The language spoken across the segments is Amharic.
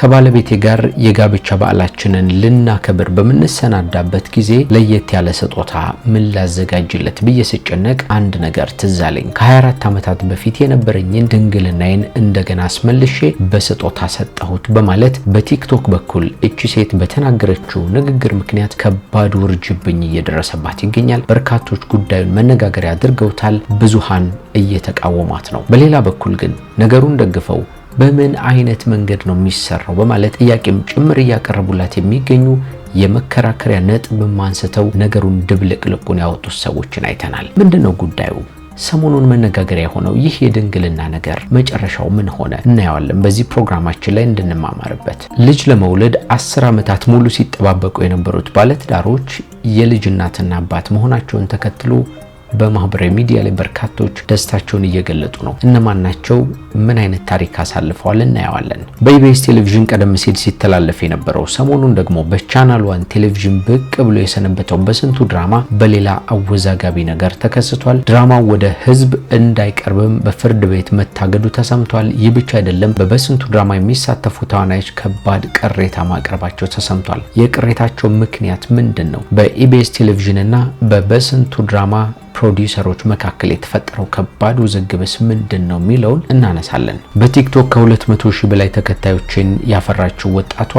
ከባለቤቴ ጋር የጋብቻ በዓላችንን ልናከብር በምንሰናዳበት ጊዜ ለየት ያለ ስጦታ ምን ላዘጋጅለት ብዬ ስጨነቅ አንድ ነገር ትዝ አለኝ። ከ24 ዓመታት በፊት የነበረኝን ድንግልናዬን እንደገና አስመልሼ በስጦታ ሰጠሁት በማለት በቲክቶክ በኩል እቺ ሴት በተናገረችው ንግግር ምክንያት ከባድ ውርጅብኝ እየደረሰባት ይገኛል። በርካቶች ጉዳዩን መነጋገሪያ አድርገውታል። ብዙሃን እየተቃወሟት ነው። በሌላ በኩል ግን ነገሩን ደግፈው በምን አይነት መንገድ ነው የሚሰራው በማለት ጥያቄም ጭምር እያቀረቡላት የሚገኙ የመከራከሪያ ነጥብ ማንስተው ነገሩን ድብልቅልቁን ያወጡት ሰዎችን አይተናል። ምንድነው ጉዳዩ? ሰሞኑን መነጋገሪያ የሆነው ይህ የድንግልና ነገር መጨረሻው ምን ሆነ እናየዋለን በዚህ ፕሮግራማችን ላይ እንድንማማርበት። ልጅ ለመውለድ 10 ዓመታት ሙሉ ሲጠባበቁ የነበሩት ባለትዳሮች የልጅ እናትና አባት መሆናቸውን ተከትሎ በማህበራዊ ሚዲያ ላይ በርካቶች ደስታቸውን እየገለጡ ነው። እነማን ናቸው? ምን አይነት ታሪክ አሳልፈዋል? እናየዋለን። በኢቢኤስ ቴሌቪዥን ቀደም ሲል ሲተላለፍ የነበረው ሰሞኑን ደግሞ በቻናል 1 ቴሌቪዥን ብቅ ብሎ የሰነበተው በስንቱ ድራማ በሌላ አወዛጋቢ ነገር ተከስቷል። ድራማው ወደ ህዝብ እንዳይቀርብም በፍርድ ቤት መታገዱ ተሰምቷል። ይህ ብቻ አይደለም። በበስንቱ ድራማ የሚሳተፉ ተዋናዮች ከባድ ቅሬታ ማቅረባቸው ተሰምቷል። የቅሬታቸው ምክንያት ምንድን ነው? በኢቢኤስ ቴሌቪዥንና በበስንቱ ድራማ ፕሮዲዩሰሮች መካከል የተፈጠረው ከባድ ውዝግብስ ምንድነው የሚለውን እናነሳለን። በቲክቶክ ከ200 ሺህ በላይ ተከታዮችን ያፈራችው ወጣቷ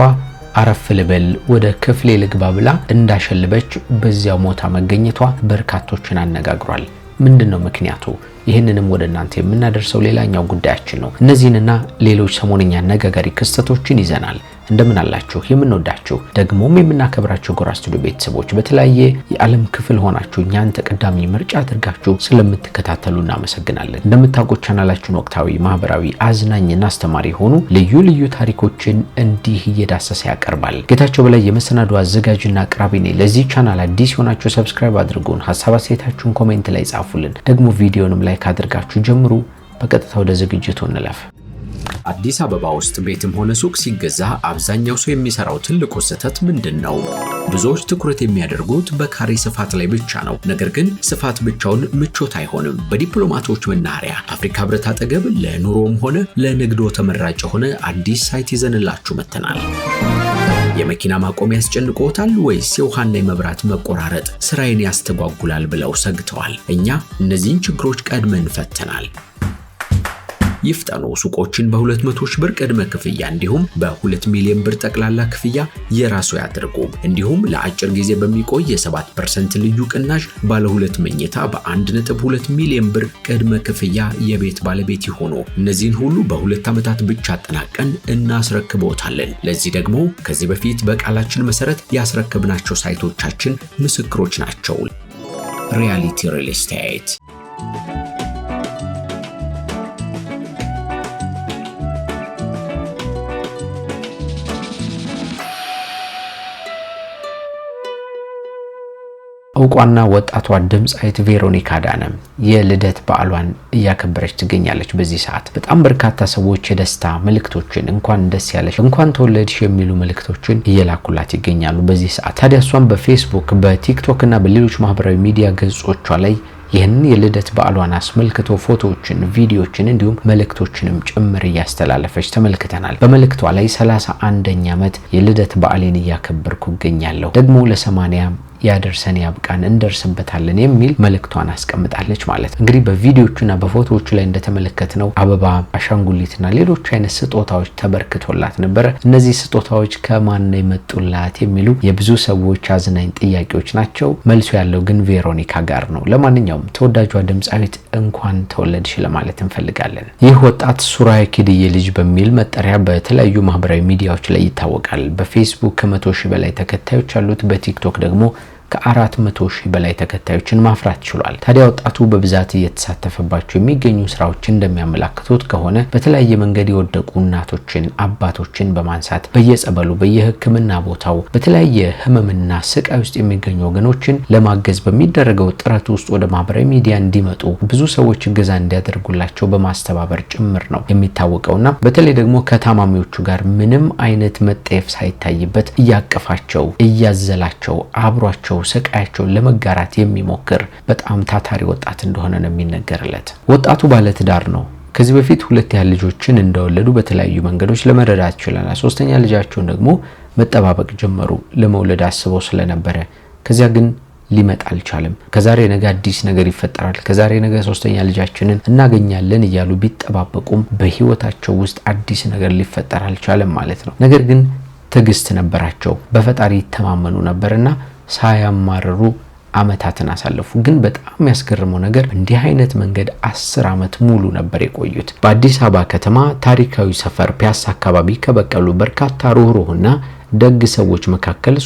አረፍ ልበል ወደ ክፍሌ ልግባ ብላ እንዳሸልበች በዚያው ሞታ መገኘቷ በርካቶችን አነጋግሯል። ምንድነው ምክንያቱ? ይህንንም ወደ እናንተ የምናደርሰው ሌላኛው ጉዳያችን ነው። እነዚህንና ሌሎች ሰሞንኛ አነጋጋሪ ክስተቶችን ይዘናል። እንደምን አላችሁ የምንወዳችሁ ደግሞም የምናከብራችሁ ጎራ ስቱዲዮ ቤተሰቦች፣ በተለያየ የዓለም ክፍል ሆናችሁ እኛን ተቀዳሚ ምርጫ አድርጋችሁ ስለምትከታተሉ እናመሰግናለን። እንደምታውቁት ቻናላችን ወቅታዊ፣ ማህበራዊ፣ አዝናኝና አስተማሪ ሆኑ ልዩ ልዩ ታሪኮችን እንዲህ እየዳሰሰ ያቀርባል። ጌታቸው በላይ የመሰናዶ አዘጋጅና አቅራቢ ነኝ። ለዚህ ቻናል አዲስ ሆናችሁ ሰብስክራይብ አድርጉን። ሐሳብ አስተያየታችሁን ኮሜንት ላይ ጻፉልን። ደግሞ ቪዲዮንም ላይክ አድርጋችሁ ጀምሩ። በቀጥታ ወደ ዝግጅቱ እንለፍ። አዲስ አበባ ውስጥ ቤትም ሆነ ሱቅ ሲገዛ አብዛኛው ሰው የሚሰራው ትልቁ ስህተት ምንድነው? ብዙዎች ትኩረት የሚያደርጉት በካሬ ስፋት ላይ ብቻ ነው። ነገር ግን ስፋት ብቻውን ምቾት አይሆንም። በዲፕሎማቶች መናኸሪያ አፍሪካ ህብረት አጠገብ ለኑሮም ሆነ ለንግዶ ተመራጭ የሆነ አዲስ ሳይት ይዘንላችሁ መጥተናል። የመኪና ማቆሚያ ያስጨንቆታል ወይስ የውሃና የመብራት መቆራረጥ ስራዬን ያስተጓጉላል ብለው ሰግተዋል? እኛ እነዚህን ችግሮች ቀድመን ፈተናል። ይፍጠኑ። ሱቆችን በ200 ሺህ ብር ቅድመ ክፍያ እንዲሁም በ2 ሚሊዮን ብር ጠቅላላ ክፍያ የራሱ ያድርጉ። እንዲሁም ለአጭር ጊዜ በሚቆይ የ7% ልዩ ቅናሽ ባለ 2 መኝታ በ1.2 ሚሊዮን ብር ቅድመ ክፍያ የቤት ባለቤት ይሆኑ። እነዚህን ሁሉ በ2 ዓመታት ብቻ አጠናቀን እናስረክቦታለን። ለዚህ ደግሞ ከዚህ በፊት በቃላችን መሰረት ያስረክብናቸው ሳይቶቻችን ምስክሮች ናቸው። ሪያሊቲ ሪል ስቴት እውቋና ወጣቷ ድምጻዊት ቬሮኒካ አዳነም የልደት በዓሏን እያከበረች ትገኛለች። በዚህ ሰዓት በጣም በርካታ ሰዎች የደስታ መልእክቶችን እንኳን ደስ ያለሽ፣ እንኳን ተወለድሽ የሚሉ መልእክቶችን እየላኩላት ይገኛሉ። በዚህ ሰዓት ታዲያ እሷም በፌስቡክ በቲክቶክ እና በሌሎች ማህበራዊ ሚዲያ ገጾቿ ላይ ይህንን የልደት በዓሏን አስመልክቶ ፎቶዎችን፣ ቪዲዮዎችን እንዲሁም መልእክቶችንም ጭምር እያስተላለፈች ተመልክተናል። በመልእክቷ ላይ 31ኛ ዓመት የልደት በዓሌን እያከበርኩ እገኛለሁ፣ ደግሞ ለ80 ያደርሰን ያብቃን እንደርስበታለን የሚል መልእክቷን አስቀምጣለች ማለት ነው። እንግዲህ በቪዲዮቹና በፎቶዎቹ ላይ እንደተመለከትነው አበባ፣ አሻንጉሊትና ሌሎች አይነት ስጦታዎች ተበርክቶላት ነበር። እነዚህ ስጦታዎች ከማን ነው የመጡላት የሚሉ የብዙ ሰዎች አዝናኝ ጥያቄዎች ናቸው። መልሱ ያለው ግን ቬሮኒካ ጋር ነው። ለማንኛውም ተወዳጇ ድምጻዊት እንኳን ተወለድሽ ለማለት እንፈልጋለን። ይህ ወጣት ሱራያ ኪድዬ ልጅ በሚል መጠሪያ በተለያዩ ማህበራዊ ሚዲያዎች ላይ ይታወቃል። በፌስቡክ ከ100 ሺህ በላይ ተከታዮች አሉት። በቲክቶክ ደግሞ ከ400 ሺህ በላይ ተከታዮችን ማፍራት ችሏል። ታዲያ ወጣቱ በብዛት እየተሳተፈባቸው የሚገኙ ስራዎች እንደሚያመላክቱት ከሆነ በተለያየ መንገድ የወደቁ እናቶችን፣ አባቶችን በማንሳት በየጸበሉ፣ በየሕክምና ቦታው በተለያየ ህመምና ስቃይ ውስጥ የሚገኙ ወገኖችን ለማገዝ በሚደረገው ጥረት ውስጥ ወደ ማህበራዊ ሚዲያ እንዲመጡ ብዙ ሰዎች እገዛ እንዲያደርጉላቸው በማስተባበር ጭምር ነው የሚታወቀውና በተለይ ደግሞ ከታማሚዎቹ ጋር ምንም አይነት መጠየፍ ሳይታይበት እያቀፋቸው እያዘላቸው አብሯቸው ስቃያቸውን ለመጋራት የሚሞክር በጣም ታታሪ ወጣት እንደሆነ ነው የሚነገርለት። ወጣቱ ባለትዳር ነው። ከዚህ በፊት 2 ያህል ልጆችን እንደወለዱ በተለያዩ መንገዶች ለመረዳት ችለናል። ሶስተኛ ልጃቸውን ደግሞ መጠባበቅ ጀመሩ ለመውለድ አስበው ስለነበረ። ከዚያ ግን ሊመጣ አልቻለም። ከዛሬ ነገ አዲስ ነገር ይፈጠራል፣ ከዛሬ ነገ ሶስተኛ ልጃችንን እናገኛለን እያሉ ቢጠባበቁም በህይወታቸው ውስጥ አዲስ ነገር ሊፈጠር አልቻለም ማለት ነው። ነገር ግን ትዕግስት ነበራቸው፣ በፈጣሪ ይተማመኑ ነበርና ሳያማረሩ አመታትን አሳለፉ። ግን በጣም ያስገርመው ነገር እንዲህ አይነት መንገድ 10 አመት ሙሉ ነበር የቆዩት። በአዲስ አበባ ከተማ ታሪካዊ ሰፈር ፒያሳ አካባቢ ከበቀሉ በርካታ ሩህሩህና ደግ ሰዎች መካከል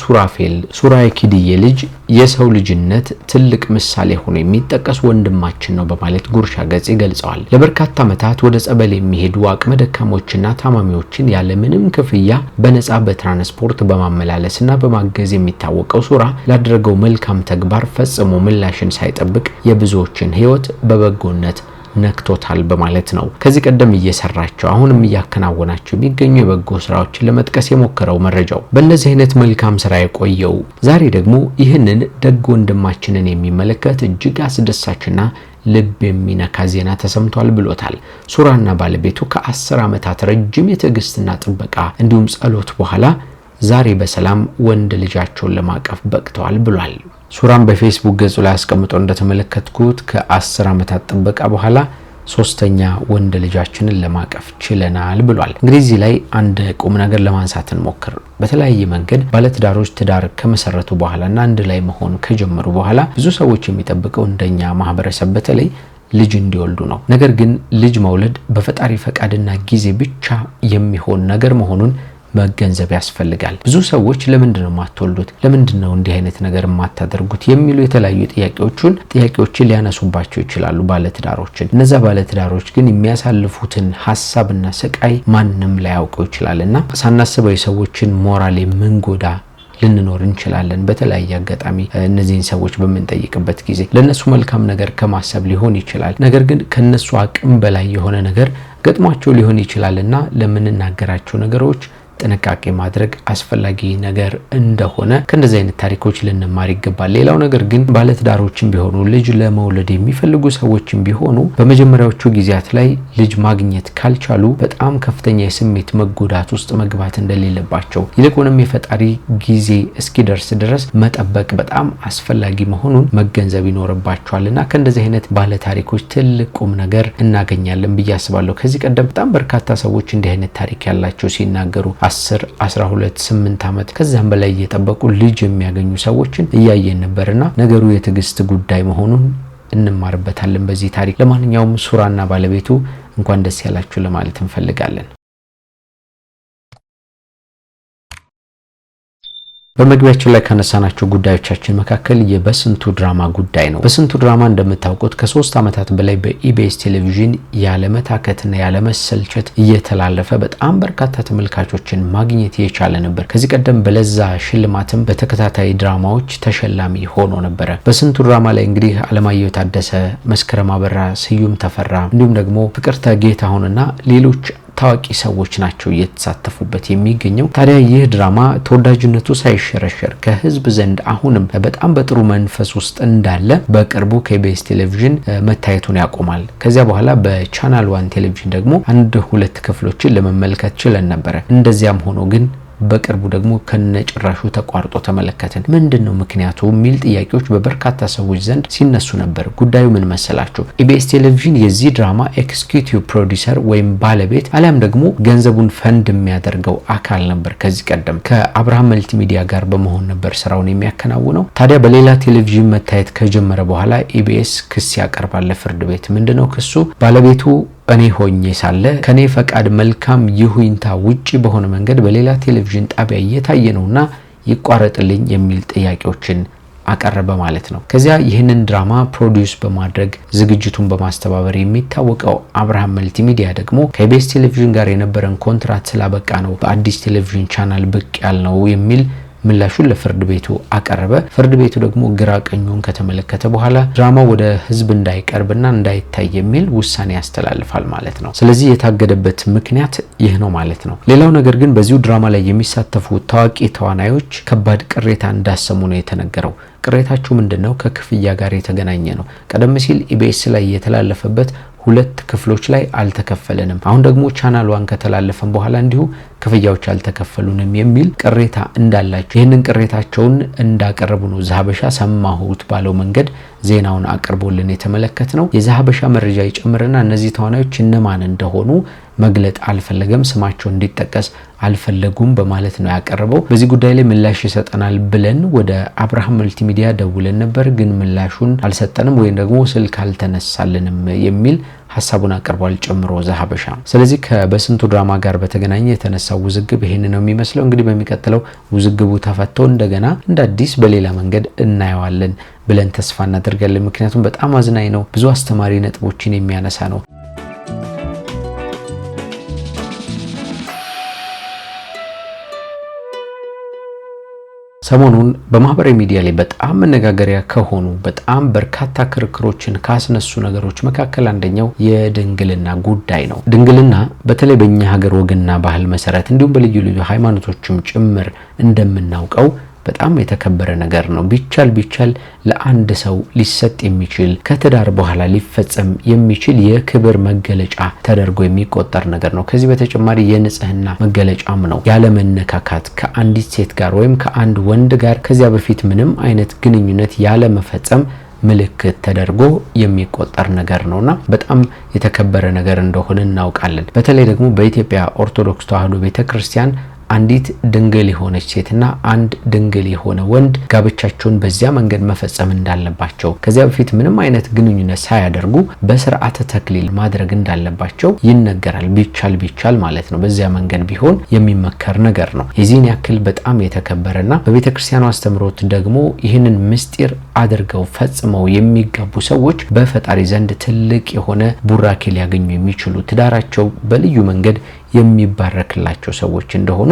ሱራ የኪድዬ ልጅ የሰው ልጅነት ትልቅ ምሳሌ ሆኖ የሚጠቀስ ወንድማችን ነው በማለት ጉርሻ ገጽ ይገልጸዋል። ለበርካታ አመታት ወደ ጸበል የሚሄዱ አቅመ ደካሞችና ታማሚዎችን ያለምንም ክፍያ በነጻ በትራንስፖርት በማመላለስና በማገዝ የሚታወቀው ሱራ ላደረገው መልካም ተግባር ፈጽሞ ምላሽን ሳይጠብቅ የብዙዎችን ህይወት በበጎነት ነክቶታል በማለት ነው ከዚህ ቀደም እየሰራቸው አሁንም እያከናወናቸው የሚገኙ የበጎ ስራዎችን ለመጥቀስ የሞከረው መረጃው። በእነዚህ አይነት መልካም ስራ የቆየው ዛሬ ደግሞ ይህንን ደግ ወንድማችንን የሚመለከት እጅግ አስደሳችና ልብ የሚነካ ዜና ተሰምቷል ብሎታል። ሱራና ባለቤቱ ከ10 አመታት ረጅም የትዕግስትና ጥበቃ እንዲሁም ጸሎት በኋላ ዛሬ በሰላም ወንድ ልጃቸውን ለማቀፍ በቅተዋል ብሏል። ሱራን በፌስቡክ ገጹ ላይ አስቀምጦ እንደተመለከትኩት ከ10 አመታት ጥበቃ በኋላ ሶስተኛ ወንድ ልጃችንን ለማቀፍ ችለናል ብሏል። እንግዲህ እዚህ ላይ አንድ ቁም ነገር ለማንሳት እንሞክር። በተለያየ መንገድ ባለትዳሮች ትዳር ከመሰረቱ በኋላና አንድ ላይ መሆን ከጀመሩ በኋላ ብዙ ሰዎች የሚጠብቀው እንደኛ ማህበረሰብ በተለይ ልጅ እንዲወልዱ ነው። ነገር ግን ልጅ መውለድ በፈጣሪ ፈቃድና ጊዜ ብቻ የሚሆን ነገር መሆኑን መገንዘብ ያስፈልጋል። ብዙ ሰዎች ለምንድን ነው የማትወልዱት፣ ለምንድን ነው እንዲህ አይነት ነገር የማታደርጉት የሚሉ የተለያዩ ጥያቄዎችን ሊያነሱባቸው ይችላሉ ባለትዳሮችን። እነዛ ባለትዳሮች ግን የሚያሳልፉትን ሐሳብና ስቃይ ማንም ላያውቀው ይችላልና ሳናስበው የሰዎችን ሞራል የምንጎዳ ልንኖር እንችላለን። በተለያየ አጋጣሚ እነዚህን ሰዎች በምንጠይቅበት ጊዜ ለነሱ መልካም ነገር ከማሰብ ሊሆን ይችላል። ነገር ግን ከነሱ አቅም በላይ የሆነ ነገር ገጥሟቸው ሊሆን ይችላልና ለምንናገራቸው ነገሮች ጥንቃቄ ማድረግ አስፈላጊ ነገር እንደሆነ ከእንደዚህ አይነት ታሪኮች ልንማር ይገባል። ሌላው ነገር ግን ባለትዳሮችም ቢሆኑ ልጅ ለመውለድ የሚፈልጉ ሰዎችም ቢሆኑ በመጀመሪያዎቹ ጊዜያት ላይ ልጅ ማግኘት ካልቻሉ በጣም ከፍተኛ የስሜት መጎዳት ውስጥ መግባት እንደሌለባቸው ይልቁንም የፈጣሪ ጊዜ እስኪደርስ ድረስ መጠበቅ በጣም አስፈላጊ መሆኑን መገንዘብ ይኖርባቸዋልና ከእንደዚህ አይነት ባለታሪኮች ትልቅ ቁም ነገር እናገኛለን ብዬ አስባለሁ። ከዚህ ቀደም በጣም በርካታ ሰዎች እንዲህ አይነት ታሪክ ያላቸው ሲናገሩ 10 12 8 አመት ከዛም በላይ እየጠበቁ ልጅ የሚያገኙ ሰዎችን እያየን ነበርና ነገሩ የትዕግስት ጉዳይ መሆኑን እንማርበታለን በዚህ ታሪክ። ለማንኛውም ሱራና ባለቤቱ እንኳን ደስ ያላችሁ ለማለት እንፈልጋለን። በመግቢያችን ላይ ካነሳናቸው ጉዳዮቻችን መካከል የበስንቱ ድራማ ጉዳይ ነው። በስንቱ ድራማ እንደምታውቁት ከ3 አመታት በላይ በኢቢኤስ ቴሌቪዥን ያለመታከትና ያለመሰልቸት እየተላለፈ በጣም በርካታ ተመልካቾችን ማግኘት የቻለ ነበር። ከዚህ ቀደም በለዛ ሽልማትም በተከታታይ ድራማዎች ተሸላሚ ሆኖ ነበር። በስንቱ ድራማ ላይ እንግዲህ አለማየሁ ታደሰ፣ መስከረም አበራ፣ ስዩም ተፈራ እንዲሁም ደግሞ ፍቅርተ ጌታሁንና ሌሎች ታዋቂ ሰዎች ናቸው እየተሳተፉበት የሚገኘው። ታዲያ ይህ ድራማ ተወዳጅነቱ ሳይሸረሸር ከህዝብ ዘንድ አሁንም በጣም በጥሩ መንፈስ ውስጥ እንዳለ በቅርቡ ከኢቢኤስ ቴሌቪዥን መታየቱን ያቆማል። ከዚያ በኋላ በቻናል 1 ቴሌቪዥን ደግሞ 1-2 ክፍሎችን ለመመልከት ችለን ነበር። እንደዚያም ሆኖ ግን በቅርቡ ደግሞ ከነጭራሹ ተቋርጦ ተመለከትን። ምንድነው ምክንያቱ የሚል ጥያቄዎች በበርካታ ሰዎች ዘንድ ሲነሱ ነበር። ጉዳዩ ምን መሰላችሁ? ኢቢኤስ ቴሌቪዥን የዚህ ድራማ ኤክስኪዩቲቭ ፕሮዲዩሰር ወይም ባለቤት አሊያም ደግሞ ገንዘቡን ፈንድ የሚያደርገው አካል ነበር። ከዚህ ቀደም ከአብርሃም መልቲሚዲያ ጋር በመሆን ነበር ስራውን የሚያከናውነው። ታዲያ በሌላ ቴሌቪዥን መታየት ከጀመረ በኋላ ኢቢኤስ ክስ ያቀርባል ለፍርድ ቤት። ምንድነው ክሱ? ባለቤቱ እኔ ሆኜ ሳለ ከኔ ፈቃድ መልካም ይሁንታ ውጪ በሆነ መንገድ በሌላ ቴሌቪዥን ጣቢያ እየታየ ነውና ይቋረጥልኝ የሚል ጥያቄዎችን አቀረበ ማለት ነው። ከዚያ ይህንን ድራማ ፕሮዲዩስ በማድረግ ዝግጅቱን በማስተባበር የሚታወቀው አብርሃም መልቲሚዲያ ደግሞ ከኢቢኤስ ቴሌቪዥን ጋር የነበረን ኮንትራት ስላበቃ ነው በአዲስ ቴሌቪዥን ቻናል ብቅ ያልነው የሚል ምላሹን ለፍርድ ቤቱ አቀረበ። ፍርድ ቤቱ ደግሞ ግራ ቀኙን ከተመለከተ በኋላ ድራማው ወደ ህዝብ እንዳይቀርብና እንዳይታይ የሚል ውሳኔ ያስተላልፋል ማለት ነው። ስለዚህ የታገደበት ምክንያት ይህ ነው ማለት ነው። ሌላው ነገር ግን በዚሁ ድራማ ላይ የሚሳተፉ ታዋቂ ተዋናዮች ከባድ ቅሬታ እንዳሰሙ ነው የተነገረው። ቅሬታቸው ምንድነው? ከክፍያ ጋር የተገናኘ ነው። ቀደም ሲል ኢቢኤስ ላይ የተላለፈበት ሁለት ክፍሎች ላይ አልተከፈለንም። አሁን ደግሞ ቻናል 1 ከተላለፈን በኋላ እንዲሁ ክፍያዎች አልተከፈሉንም የሚል ቅሬታ እንዳላቸው ይህንን ቅሬታቸውን እንዳቀረቡ ነው ዘሀበሻ ሰማሁት ባለው መንገድ ዜናውን አቅርቦልን የተመለከትነው። የዘሀበሻ መረጃ ይጨምርና እነዚህ ተዋናዮች እነማን እንደሆኑ መግለጥ አልፈለገም፣ ስማቸው እንዲጠቀስ አልፈለጉም በማለት ነው ያቀረበው። በዚህ ጉዳይ ላይ ምላሽ ይሰጠናል ብለን ወደ አብርሃም መልቲሚዲያ ደውለን ነበር፣ ግን ምላሹን አልሰጠንም ወይም ደግሞ ስልክ አልተነሳልንም የሚል ሐሳቡን አቅርቧል ጨምሮ ዘሀበሻ። ስለዚህ ከበስንቱ ድራማ ጋር በተገናኘ የተነሳው ውዝግብ ይሄን ነው የሚመስለው። እንግዲህ በሚቀጥለው ውዝግቡ ተፈቶ እንደገና እንደ አዲስ በሌላ መንገድ እናየዋለን ብለን ተስፋ እናደርጋለን። ምክንያቱም በጣም አዝናኝ ነው፣ ብዙ አስተማሪ ነጥቦችን የሚያነሳ ነው። ሰሞኑን በማህበራዊ ሚዲያ ላይ በጣም መነጋገሪያ ከሆኑ በጣም በርካታ ክርክሮችን ካስነሱ ነገሮች መካከል አንደኛው የድንግልና ጉዳይ ነው። ድንግልና በተለይ በእኛ ሀገር ወግና ባህል መሰረት እንዲሁም በልዩ ልዩ ሃይማኖቶችም ጭምር እንደምናውቀው በጣም የተከበረ ነገር ነው። ቢቻል ለአንድ ሰው ሊሰጥ የሚችል ከትዳር በኋላ ሊፈጸም የሚችል የክብር መገለጫ ተደርጎ የሚቆጠር ነገር ነው። ከዚህ በተጨማሪ የንጽህና መገለጫም ነው። ያለ መነካካት ከአንዲት ሴት ጋር ወይም ከአንድ ወንድ ጋር ከዚያ በፊት ምንም አይነት ግንኙነት ያለ መፈጸም ምልክት ተደርጎ የሚቆጠር ነገር ነውና በጣም የተከበረ ነገር እንደሆነ እናውቃለን። በተለይ ደግሞ በኢትዮጵያ ኦርቶዶክስ ተዋሕዶ ቤተክርስቲያን አንዲት ድንግል የሆነች ሴትና አንድ ድንግል የሆነ ወንድ ጋብቻቸውን በዚያ መንገድ መፈጸም እንዳለባቸው ከዚያ በፊት ምንም አይነት ግንኙነት ሳያደርጉ በስርዓተ ተክሊል ማድረግ እንዳለባቸው ይነገራል። ቢቻል ማለት ነው። በዚያ መንገድ ቢሆን የሚመከር ነገር ነው። የዚህን ያክል በጣም የተከበረና በቤተክርስቲያኑ አስተምሮት ደግሞ ይህንን ምስጢር አድርገው ፈጽመው የሚጋቡ ሰዎች በፈጣሪ ዘንድ ትልቅ የሆነ ቡራኬ ሊያገኙ የሚችሉ ትዳራቸው በልዩ መንገድ የሚባረክላቸው ሰዎች እንደሆኑ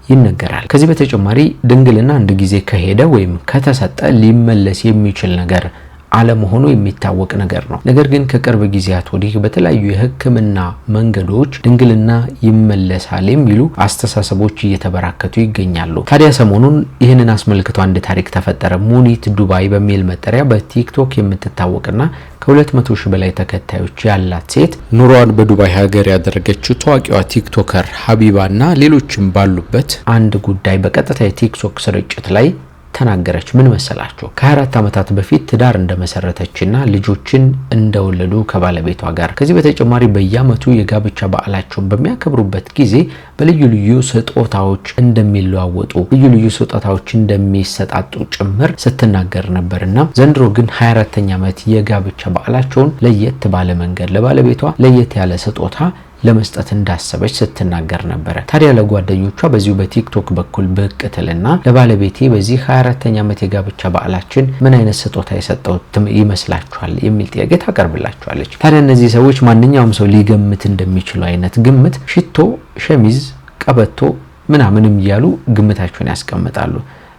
ይነገራል። ከዚህ በተጨማሪ ድንግልና አንድ ጊዜ ከሄደ ወይም ከተሰጠ ሊመለስ የሚችል ነገር አለመሆኑ የሚታወቅ ነገር ነው። ነገር ግን ከቅርብ ጊዜያት ወዲህ በተለያዩ የሕክምና መንገዶች ድንግልና ይመለሳል የሚሉ አስተሳሰቦች እየተበራከቱ ይገኛሉ። ታዲያ ሰሞኑን ይህንን አስመልክቶ አንድ ታሪክ ተፈጠረ። ሙኒት ዱባይ በሚል መጠሪያ በቲክቶክ የምትታወቅና ከ200 ሺህ በላይ ተከታዮች ያላት ሴት ኑሯን በዱባይ ሀገር ያደረገችው ታዋቂዋ ቲክቶከር ሀቢባና ሌሎችም ባሉበት አንድ ጉዳይ በቀጥታ የቲክቶክ ስርጭት ላይ ተናገረች። ምን መሰላችሁ? ከ24 ዓመታት በፊት ትዳር እንደመሰረተችና ልጆችን እንደወለዱ ከባለቤቷ ጋር ከዚህ በተጨማሪ በየዓመቱ የጋብቻ በዓላቸውን በሚያከብሩበት ጊዜ በልዩ ልዩ ስጦታዎች እንደሚለዋወጡ ልዩ ልዩ ስጦታዎች እንደሚሰጣጡ ጭምር ስትናገር ነበርና ዘንድሮ ግን 24ኛ ዓመት የጋብቻ በዓላቸውን ለየት ባለ መንገድ ለባለቤቷ ለየት ያለ ስጦታ ለመስጠት እንዳሰበች ስትናገር ነበር። ታዲያ ለጓደኞቿ በዚሁ በቲክቶክ በኩል ብቅ ትልና ለባለቤቴ በዚህ 24ኛ ዓመት የጋብቻ በዓላችን ምን አይነት ስጦታ የሰጠው ይመስላችኋል የሚል ጥያቄ ታቀርብላችኋለች። ታዲያ እነዚህ ሰዎች ማንኛውም ሰው ሊገምት እንደሚችለው አይነት ግምት ሽቶ፣ ሸሚዝ፣ ቀበቶ ምናምንም እያሉ ግምታቸውን ያስቀምጣሉ።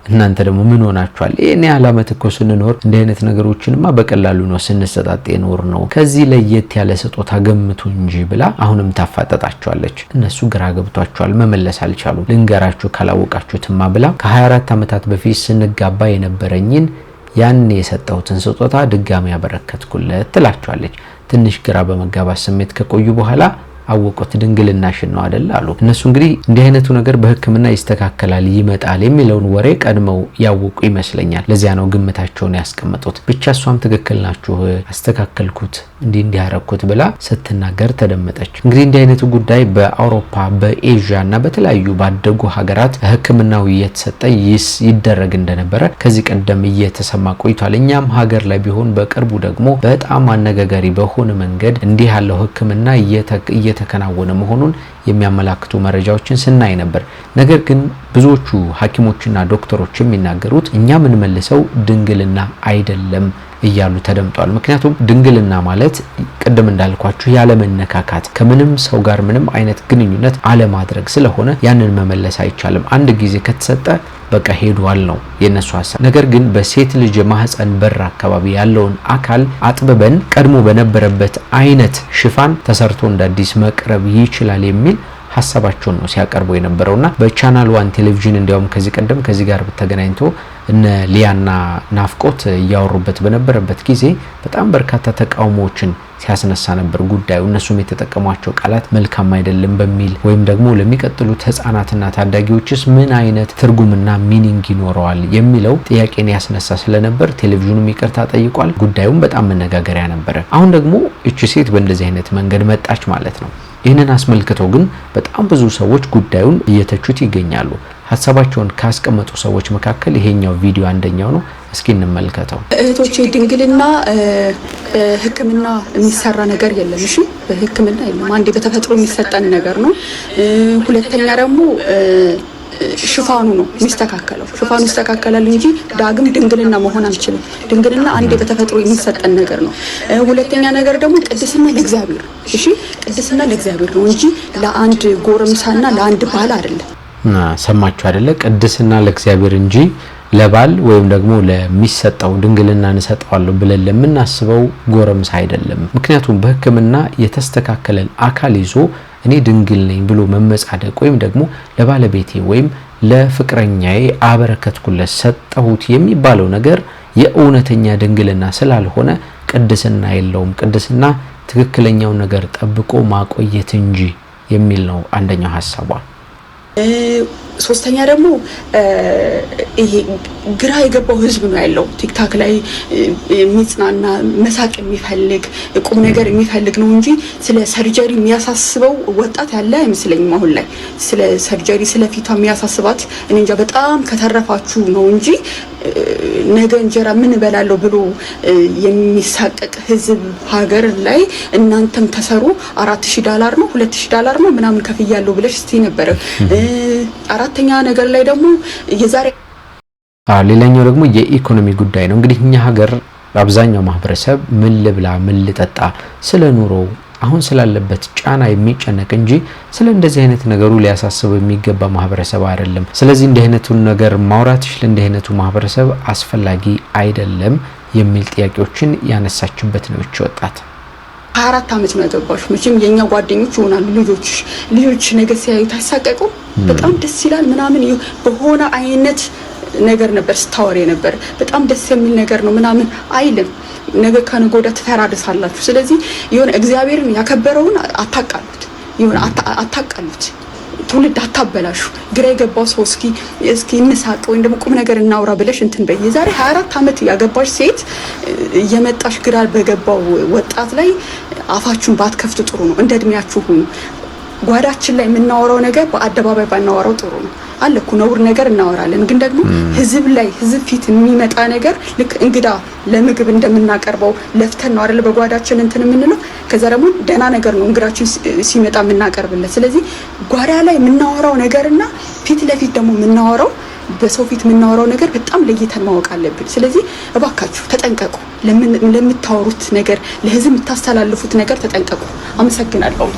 እናንተ ደግሞ ምን ሆናችኋል? እኔ ዓመት እኮ ስንኖር እንዲህ አይነት ነገሮችንማ በቀላሉ ነው ስንሰጣጥ የኖር ነው። ከዚህ ለየት ያለ ስጦታ ገምቱ እንጂ ብላ አሁንም ታፋጠጣቸዋለች። እነሱ ግራ ገብቷቸዋል፣ መመለስ አልቻሉም። ልንገራችሁ ካላወቃችሁትማ ብላ ከ24 ዓመታት በፊት ስንጋባ የነበረኝን ያን የሰጠሁትን ስጦታ ድጋሚ ያበረከትኩለት ትላቸዋለች። ትንሽ ግራ በመጋባት ስሜት ከቆዩ በኋላ አወቁት። ድንግልናሽን ነው አይደል አሉ። እነሱ እንግዲህ እንዲህ አይነቱ ነገር በሕክምና ይስተካከላል ይመጣል የሚለውን ወሬ ቀድመው ያወቁ ይመስለኛል። ለዚያ ነው ግምታቸውን ያስቀመጡት። ብቻ እሷም ትክክል ናችሁ አስተካከልኩት እንዲህ ያረኩት ብላ ስትናገር ተደመጠች። እንግዲህ እንዲህ አይነቱ ጉዳይ በአውሮፓ በኤዥያ እና በተለያዩ ባደጉ ሀገራት ሕክምናው እየተሰጠ ይደረግ እንደነበረ ከዚህ ቀደም እየተሰማ ቆይቷል። እኛም ሀገር ላይ ቢሆን በቅርቡ ደግሞ በጣም አነጋጋሪ በሆነ መንገድ እንዲህ ያለው ሕክምና እየተከናወነ መሆኑን የሚያመላክቱ መረጃዎችን ስናይ ነበር። ነገር ግን ብዙዎቹ ሐኪሞችና ዶክተሮች የሚናገሩት እኛ ምን መልሰው ድንግልና አይደለም እያሉ ተደምጧል። ምክንያቱም ድንግልና ማለት ቅድም እንዳልኳችሁ ያለ መነካካት ከምንም ሰው ጋር ምንም አይነት ግንኙነት አለማድረግ ስለሆነ ያንን መመለስ አይቻልም። አንድ ጊዜ ከተሰጠ በቃ ሄዷል ነው የነሱ ሐሳብ። ነገር ግን በሴት ልጅ ማህፀን በር አካባቢ ያለውን አካል አጥብበን ቀድሞ በነበረበት አይነት ሽፋን ተሰርቶ እንደ አዲስ መቅረብ ይችላል የሚል ሐሳባቸውን ነው ሲያቀርቡ የነበረውና በቻናል 1 ቴሌቪዥን እንዲያውም ከዚህ ቀደም ከዚህ ጋር ተገናኝቶ እነ ሊያና ናፍቆት ያወሩበት በነበረበት ጊዜ በጣም በርካታ ተቃውሞዎችን ሲያስነሳ ነበር ጉዳዩ። እነሱም የተጠቀሟቸው ቃላት መልካም አይደለም በሚል ወይም ደግሞ ለሚቀጥሉት ህፃናትና ታዳጊዎችስ ምን አይነት ትርጉምና ሚኒንግ ይኖረዋል የሚለው ጥያቄን ያስነሳ ስለነበር ቴሌቪዥኑም ይቅርታ ጠይቋል። ጉዳዩም በጣም መነጋገሪያ ነበር። አሁን ደግሞ እቺ ሴት በእንደዚህ አይነት መንገድ መጣች ማለት ነው። ይህንን አስመልክተው ግን በጣም ብዙ ሰዎች ጉዳዩን እየተቹት ይገኛሉ። ሀሳባቸውን ካስቀመጡ ሰዎች መካከል ይሄኛው ቪዲዮ አንደኛው ነው። እስኪ እንመልከተው። እህቶቼ ድንግልና ህክምና የሚሰራ ነገር የለም። እሺ በህክምና የለም። አንዴ በተፈጥሮ የሚሰጠን ነገር ነው። ሁለተኛ ደግሞ ሽፋኑ ነው የሚስተካከለው። ሽፋኑ ይስተካከላል እንጂ ዳግም ድንግልና መሆን አንችልም። ድንግልና አንዴ በተፈጥሮ የሚሰጠን ነገር ነው። ሁለተኛ ነገር ደግሞ ቅድስና ለእግዚአብሔር ነው። እሺ ቅድስና ለእግዚአብሔር ነው እንጂ ለአንድ ጎረምሳና ለአንድ ባል አይደለም። ሰማችሁ አይደለ? ቅድስና ለእግዚአብሔር እንጂ ለባል ወይም ደግሞ ለሚሰጠው ድንግልና እንሰጠዋለሁ ብለን ለምናስበው ጎረምሳ አይደለም። ምክንያቱም በህክምና የተስተካከለን አካል ይዞ እኔ ድንግል ነኝ ብሎ መመጻደቅ ወይም ደግሞ ለባለቤቴ ወይም ለፍቅረኛዬ አበረከትኩለት ሰጠሁት የሚባለው ነገር የእውነተኛ ድንግልና ስላልሆነ ቅድስና የለውም። ቅድስና ትክክለኛውን ነገር ጠብቆ ማቆየት እንጂ የሚል ነው አንደኛው ሐሳቧ። ሶስተኛ ደግሞ ይሄ ግራ የገባው ህዝብ ነው ያለው ቲክታክ ላይ የሚጽናና መሳቅ የሚፈልግ ቁም ነገር የሚፈልግ ነው እንጂ ስለ ሰርጀሪ የሚያሳስበው ወጣት ያለ አይመስለኝም። አሁን ላይ ስለ ሰርጀሪ ስለ ፊቷ የሚያሳስባት እኔ እንጃ በጣም ከተረፋችሁ ነው እንጂ ነገ እንጀራ ምን እበላለሁ ብሎ የሚሳቀቅ ህዝብ ሀገር ላይ እናንተም ተሰሩ $4000 ነው $2000 ነው ምናምን ከፍያለሁ ብለሽ እስቲ ነበር። አራተኛ ነገር ላይ ደግሞ የዛሬ ሌላኛው ደግሞ የኢኮኖሚ ጉዳይ ነው። እንግዲህ እኛ ሀገር አብዛኛው ማህበረሰብ ምን ልብላ ምን ልጠጣ ስለ ኑሮ አሁን ስላለበት ጫና የሚጨነቅ እንጂ ስለ እንደዚህ አይነት ነገሩ ሊያሳስበው የሚገባ ማህበረሰብ አይደለም። ስለዚህ እንዲህ አይነቱን ነገር ማውራትሽ ለእንዲህ አይነቱ ማህበረሰብ አስፈላጊ አይደለም የሚል ጥያቄዎችን ያነሳችበት ነው እቺ ወጣት። 24 ዓመት ነው ያገባሽ። መቼም የኛ ጓደኞች ይሆናሉ ልጆች ነገር ሲያዩ ታሳቀቁ በጣም ደስ ይላል ምናምን በሆነ አይነት ነገር ነበር ስታወሪ ነበር። በጣም ደስ የሚል ነገር ነው ምናምን አይልም። ነገ ከነገ ወዲያ ትፈራደሳላችሁ። ስለዚህ የሆነ እግዚአብሔርን ያከበረውን አታቃሉት ትውልድ አታበላሹ። ግራ የገባው ሰው እስኪ እንሳቅ ወይም ደግሞ ቁም ነገር እናውራ ብለሽ እንትን በይ። የዛሬ 24 ዓመት ያገባሽ ሴት እየመጣሽ ግራ በገባው ወጣት ላይ አፋችሁን ባትከፍቱ ጥሩ ነው። እንደ እድሜያችሁ ሁኑ። ጓዳችን ላይ የምናወራው ነገር በአደባባይ ባናወራው ጥሩ ነው። አለኩ ነውር ነገር እናወራለን፣ ግን ደግሞ ህዝብ ፊት የሚመጣ ነገር ልክ እንግዳ ለምግብ እንደምናቀርበው ለፍተን ነው አይደል በጓዳችን እንትን የምንለው። ከዛ ደግሞ ደህና ነገር ነው እንግዳችን ሲመጣ የምናቀርብለት። ስለዚህ ጓዳ ላይ የምናወራው ነገርና ፊት ለፊት ደግሞ የምናወራው በሰው ፊት የምናወራው ነገር በጣም ለይተን ማወቅ አለብን። ስለዚህ እባካችሁ ተጠንቀቁ። ለምታወሩት ነገር ለህዝብ የምታስተላልፉት ነገር ተጠንቀቁ። አመሰግናለሁ።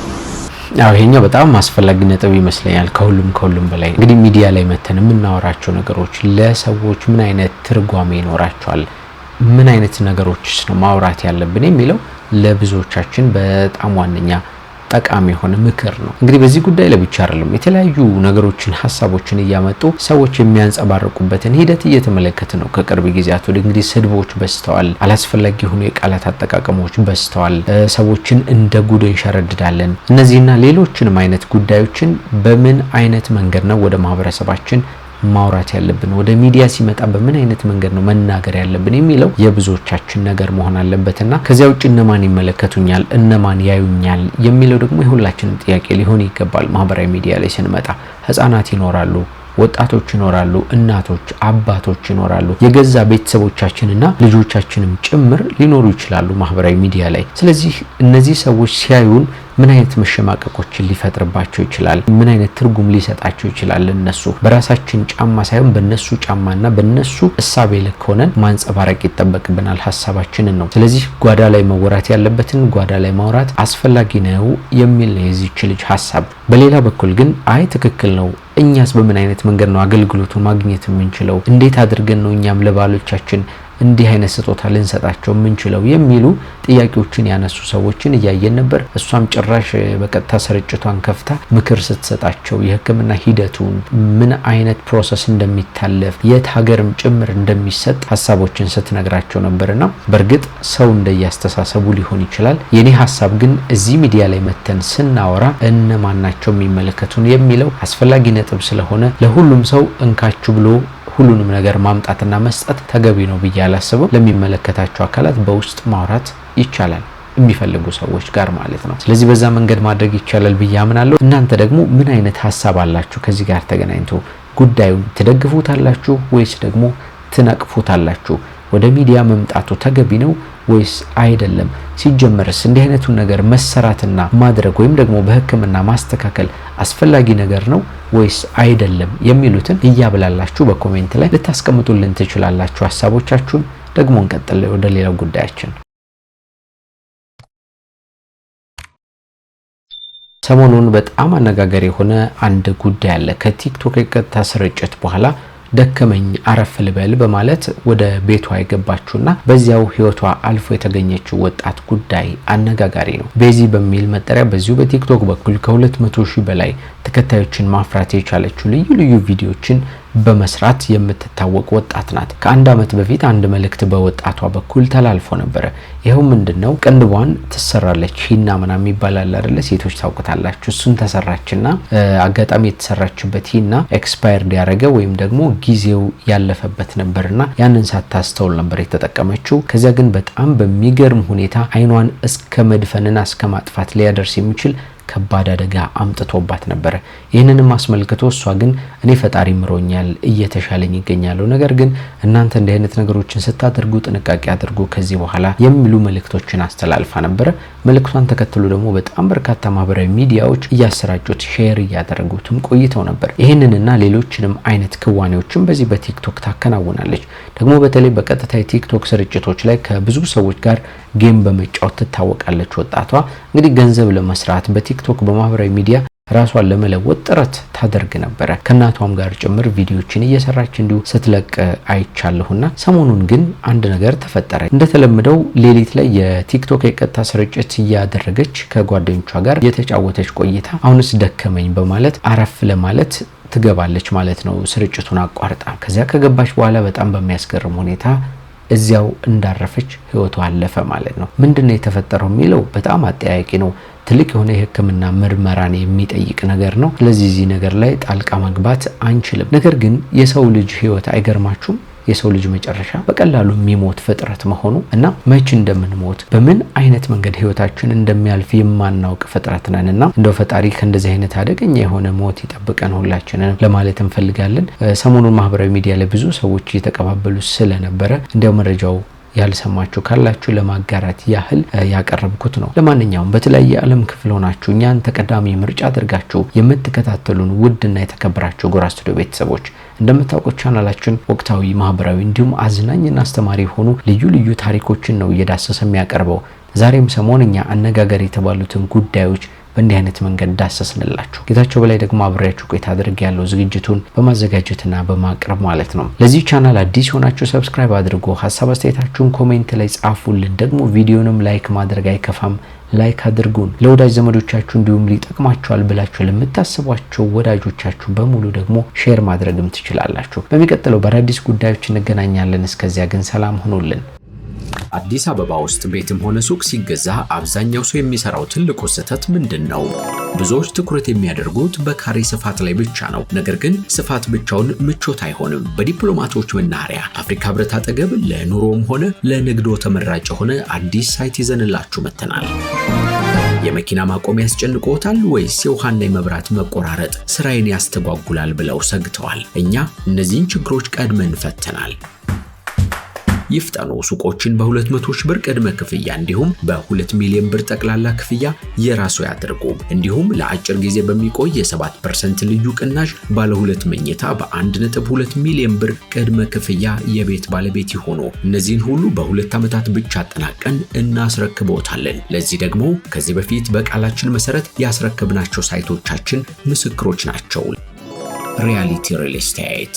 ይሄኛው በጣም አስፈላጊ ነጥብ ይመስለኛል። ከሁሉም በላይ እንግዲህ ሚዲያ ላይ መተን የምናወራቸው ነገሮች ለሰዎች ምን አይነት ትርጓሜ ይኖራቸዋል፣ ምን አይነት ነገሮችስ ነው ማውራት ያለብን የሚለው ለብዙዎቻችን በጣም ዋነኛ ጠቃሚ የሆነ ምክር ነው። እንግዲህ በዚህ ጉዳይ ለብቻ አይደለም የተለያዩ ነገሮችን ሀሳቦችን እያመጡ ሰዎች የሚያንጸባርቁበትን ሂደት እየተመለከተ ነው። ከቅርብ ጊዜያት ወዲህ እንግዲህ ስድቦች በዝተዋል፣ አላስፈላጊ የሆኑ የቃላት አጠቃቀሞች በዝተዋል፣ ሰዎችን እንደ ጉድ እንሸረድዳለን። እነዚህና ሌሎችንም አይነት ጉዳዮችን በምን አይነት መንገድ ነው ወደ ማህበረሰባችን ማውራት ያለብን፣ ወደ ሚዲያ ሲመጣ በምን አይነት መንገድ ነው መናገር ያለብን የሚለው የብዙዎቻችን ነገር መሆን አለበትና ከዚያ ውጭ እነማን ይመለከቱኛል እነማን ያዩኛል የሚለው ደግሞ የሁላችንም ጥያቄ ሊሆን ይገባል። ማህበራዊ ሚዲያ ላይ ስንመጣ ህፃናት ይኖራሉ፣ ወጣቶች ይኖራሉ፣ እናቶች አባቶች ይኖራሉ፣ የገዛ ቤተሰቦቻችንና ልጆቻችንም ጭምር ሊኖሩ ይችላሉ ማህበራዊ ሚዲያ ላይ። ስለዚህ እነዚህ ሰዎች ሲያዩን ምን አይነት መሸማቀቆችን ሊፈጥርባቸው ይችላል? ምን አይነት ትርጉም ሊሰጣቸው ይችላል? እነሱ በራሳችን ጫማ ሳይሆን በነሱ ጫማና በነሱ እሳቤ ልክ ሆነን ማንጸባረቅ ይጠበቅብናል ሐሳባችንን ነው። ስለዚህ ጓዳ ላይ መወራት ያለበትን ጓዳ ላይ ማውራት አስፈላጊ ነው የሚል ነው የዚህች ልጅ ሐሳብ። በሌላ በኩል ግን አይ ትክክል ነው፣ እኛስ በምን አይነት መንገድ ነው አገልግሎቱን ማግኘት የምንችለው? እንዴት አድርገን ነው እኛም ለባሎቻችን እንዲህ አይነት ስጦታ ልንሰጣቸው ምንችለው የሚሉ ጥያቄዎችን ያነሱ ሰዎችን እያየን ነበር። እሷም ጭራሽ በቀጥታ ስርጭቷን ከፍታ ምክር ስትሰጣቸው የህክምና ሂደቱን ምን አይነት ፕሮሰስ እንደሚታለፍ የት ሀገርም ጭምር እንደሚሰጥ ሐሳቦችን ስትነግራቸው ነበርና በርግጥ ሰው እንደያስተሳሰቡ ሊሆን ይችላል። የኔ ሐሳብ ግን እዚህ ሚዲያ ላይ መተን ስናወራ እነማን ናቸው የሚመለከቱን የሚለው አስፈላጊ ነጥብ ስለሆነ ለሁሉም ሰው እንካችሁ ብሎ ሁሉንም ነገር ማምጣትና መስጠት ተገቢ ነው ብዬ አላስብም። ለሚመለከታቸው አካላት በውስጥ ማውራት ይቻላል የሚፈልጉ ሰዎች ጋር ማለት ነው። ስለዚህ በዛ መንገድ ማድረግ ይቻላል ብዬ አምናለሁ። እናንተ ደግሞ ምን አይነት ሐሳብ አላችሁ? ከዚህ ጋር ተገናኝቶ ጉዳዩን ትደግፉታላችሁ ወይስ ደግሞ ትነቅፉታላችሁ? ወደ ሚዲያ መምጣቱ ተገቢ ነው ወይስ አይደለም? ሲጀመርስ እንዲህ አይነቱን ነገር መሰራትና ማድረግ ወይም ደግሞ በህክምና ማስተካከል አስፈላጊ ነገር ነው ወይስ አይደለም የሚሉትን እያብላላችሁ በኮሜንት ላይ ልታስቀምጡልን ትችላላችሁ ሐሳቦቻችሁን። ደግሞ እንቀጥል ወደ ሌላው ጉዳያችን። ሰሞኑን በጣም አነጋጋሪ የሆነ አንድ ጉዳይ አለ። ከቲክቶክ የቀጥታ ስርጭት በኋላ ደከመኝ አረፍ ልበል በማለት ወደ ቤቷ የገባችውና በዚያው ህይወቷ አልፎ የተገኘችው ወጣት ጉዳይ አነጋጋሪ ነው። ቤዚ በሚል መጠሪያ በዚሁ በቲክቶክ በኩል ከ200,000 በላይ ተከታዮችን ማፍራት የቻለችው ልዩ ልዩ ቪዲዮችን በመስራት የምትታወቅ ወጣት ናት። ከአንድ አመት በፊት አንድ መልእክት በወጣቷ በኩል ተላልፎ ነበር። ይሄው ምንድነው? ቅንድቧን ትሰራለች። ሂና ምናምን ይባላል አይደለ? ሴቶች ታውቁታላችሁ። እሱን ተሰራችና አጋጣሚ የተሰራችበት ሂና ኤክስፓየርድ ያደረገ ወይም ደግሞ ጊዜው ያለፈበት ነበርና ያንን ሳታስተውል ነበር የተጠቀመችው። ከዚያ ግን በጣም በሚገርም ሁኔታ አይኗን እስከ መድፈንና እስከ ማጥፋት ሊያደርስ የሚችል ከባድ አደጋ አምጥቶባት ነበር። ይህንንም አስመልክቶ እሷ ግን እኔ ፈጣሪ ምሮኛል እየተሻለኝ ይገኛል፣ ነገር ግን እናንተ እንዲህ አይነት ነገሮችን ስታደርጉ ጥንቃቄ አድርጉ ከዚህ በኋላ የሚሉ መልእክቶችን አስተላልፋ ነበር። መልእክቷን ተከትሎ ደግሞ በጣም በርካታ ማህበራዊ ሚዲያዎች እያሰራጩት ሼር እያደረጉትም ቆይተው ነበር። ይህንንና ሌሎችንም አይነት ክዋኔዎችን በዚህ በቲክቶክ ታከናውናለች። ደግሞ በተለይ በቀጥታ የቲክቶክ ስርጭቶች ላይ ከብዙ ሰዎች ጋር ጌም በመጫወት ትታወቃለች። ወጣቷ እንግዲህ ገንዘብ ለመስራት በቲክቶክ በማህበራዊ ሚዲያ ራሷን ለመለወጥ ጥረት ታደርግ ነበር። ከናቷም ጋር ጭምር ቪዲዮችን እየሰራች እንዲሁ ስትለቅ አይቻለሁና ሰሞኑን ግን አንድ ነገር ተፈጠረ። እንደተለመደው ሌሊት ላይ የቲክቶክ የቀጥታ ስርጭት እያደረገች ከጓደኞቿ ጋር የተጫወተች ቆይታ አሁንስ ደከመኝ በማለት አረፍ ለማለት ትገባለች ማለት ነው፣ ስርጭቱን አቋርጣ። ከዚያ ከገባች በኋላ በጣም በሚያስገርም ሁኔታ እዚያው እንዳረፈች ህይወቷ አለፈ ማለት ነው። ምንድነው የተፈጠረው የሚለው በጣም አጠያቂ ነው። ትልቅ የሆነ የህክምና ምርመራን የሚጠይቅ ነገር ነው። ስለዚህ እዚህ ነገር ላይ ጣልቃ መግባት አንችልም። ነገር ግን የሰው ልጅ ህይወት አይገርማችሁም? የሰው ልጅ መጨረሻ በቀላሉ የሚሞት ፍጥረት መሆኑ እና መቼ እንደምንሞት በምን አይነት መንገድ ህይወታችን እንደሚያልፍ የማናውቅ ፍጥረት ነንና እንደው ፈጣሪ ከእንደዚህ አይነት አደገኛ የሆነ ሞት ይጠብቀን ሁላችንን ለማለት እንፈልጋለን። ሰሞኑን ማህበራዊ ሚዲያ ላይ ብዙ ሰዎች እየተቀባበሉ ስለነበረ እንዲያው መረጃው ያልሰማችሁ ካላችሁ ለማጋራት ያህል ያቀረብኩት ነው። ለማንኛውም በተለያየ ዓለም ክፍል ሆናችሁ እኛን ተቀዳሚ ምርጫ አድርጋችሁ የምትከታተሉን ውድና የተከበራችሁ ጎራ ስቱዲዮ ቤተሰቦች እንደምታውቁት ቻናላችን ወቅታዊ፣ ማህበራዊ እንዲሁም አዝናኝና አስተማሪ የሆኑ ልዩ ልዩ ታሪኮችን ነው እየዳሰሰ የሚያቀርበው። ዛሬም ሰሞንኛ አነጋጋሪ የተባሉትን ጉዳዮች በእንዲህ አይነት መንገድ ዳሰስንላችሁ። ጌታቸው በላይ ደግሞ አብሬያችሁ ቆይታ አድርጌያለሁ፣ ዝግጅቱን በማዘጋጀትና በማቅረብ ማለት ነው። ለዚህ ቻናል አዲስ ሆናችሁ ሰብስክራይብ አድርጉ፣ ሀሳብ አስተያየታችሁን ኮሜንት ላይ ጻፉልን። ደግሞ ቪዲዮንም ላይክ ማድረግ አይከፋም፣ ላይክ አድርጉን። ለወዳጅ ዘመዶቻችሁ እንዲሁም ሊጠቅማቸዋል ብላችሁ ለምታስቧቸው ወዳጆቻችሁ በሙሉ ደግሞ ሼር ማድረግም ትችላላችሁ። በሚቀጥለው በአዳዲስ ጉዳዮች እንገናኛለን። እስከዚያ ግን ሰላም ሁኑልን። አዲስ አበባ ውስጥ ቤትም ሆነ ሱቅ ሲገዛ አብዛኛው ሰው የሚሰራው ትልቁ ስህተት ምንድነው? ብዙዎች ትኩረት የሚያደርጉት በካሬ ስፋት ላይ ብቻ ነው። ነገር ግን ስፋት ብቻውን ምቾት አይሆንም። በዲፕሎማቶች መናኸሪያ አፍሪካ ህብረት አጠገብ ለኑሮም ሆነ ለንግዶ ተመራጭ የሆነ አዲስ ሳይት ይዘንላችሁ መጥተናል። የመኪና ማቆሚያ ያስጨንቆታል ወይስ የውሃና የመብራት መቆራረጥ ስራዬን ያስተጓጉላል ብለው ሰግተዋል? እኛ እነዚህን ችግሮች ቀድመን ፈተናል። ይፍጠኑ። ሱቆችን በ200,000 ብር ቅድመ ክፍያ እንዲሁም በ2 ሚሊዮን ብር ጠቅላላ ክፍያ የራሱ ያድርጉ። እንዲሁም ለአጭር ጊዜ በሚቆይ የ7% ልዩ ቅናሽ ባለ 2 መኝታ በ1.2 ሚሊዮን ብር ቅድመ ክፍያ የቤት ባለቤት ይሆኑ። እነዚህን ሁሉ በ2 ዓመታት ብቻ አጠናቀን እናስረክቦታለን። ለዚህ ደግሞ ከዚህ በፊት በቃላችን መሰረት ያስረክብናቸው ሳይቶቻችን ምስክሮች ናቸው። ሪያሊቲ ሪል ስቴት